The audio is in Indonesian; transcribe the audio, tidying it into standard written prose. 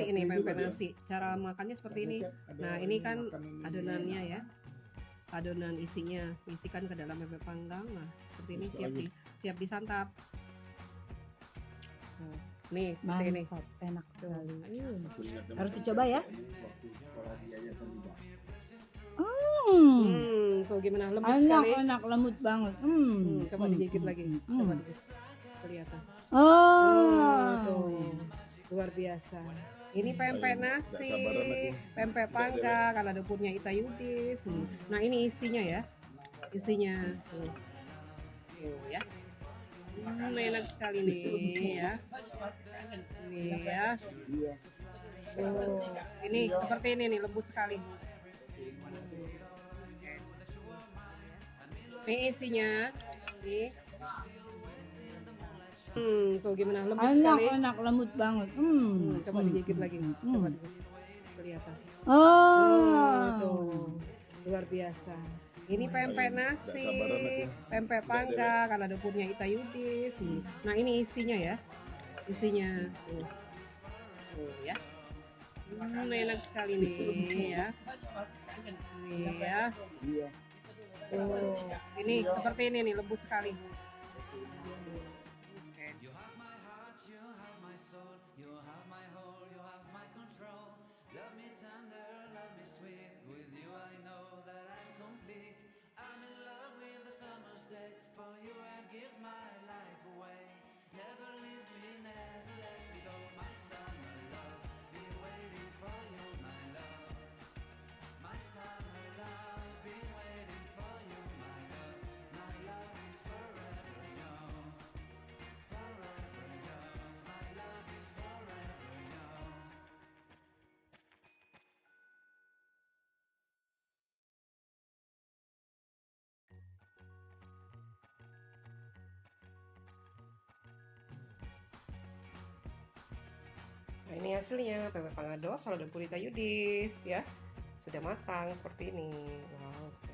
ini pempek nasi. Cara makannya seperti ini. Nah, ini kan adonannya ya. Adonan isinya isikan ke dalam pempek panggang. Nah, seperti ini siap disantap. Nih, seperti ini. Enak sekali. Harus dicoba ya. Tuh gimana, lembut sekali. Enak, lembut banget. Coba digigit lagi. Coba kelihatan. Tuh, luar biasa. Ini pempek nasi, pempek panggang, kalau ada punya Ita Yudis. Nah, ini isinya ya. Isinya tuh ya. Enak sekali nih ya. Ini ya. Tuh, ini seperti ini nih, lembut sekali. Ini isinya nih. Tuh gimana, lembut sekali. Enak, lembut banget. Coba digigit lagi. Coba kelihatan. Tuh, luar biasa. Ini pempek nasi, pempek panggang, kalau ada punya Ita Yudis. Nah, ini isinya ya. Isinya tuh ya. Enak sekali nih ya. Ini ya. Tuh, ini seperti ini nih, lembut sekali. Nah, ini hasilnya pempek pangados salad Ita Yudis ya. Sudah matang seperti ini. Wow.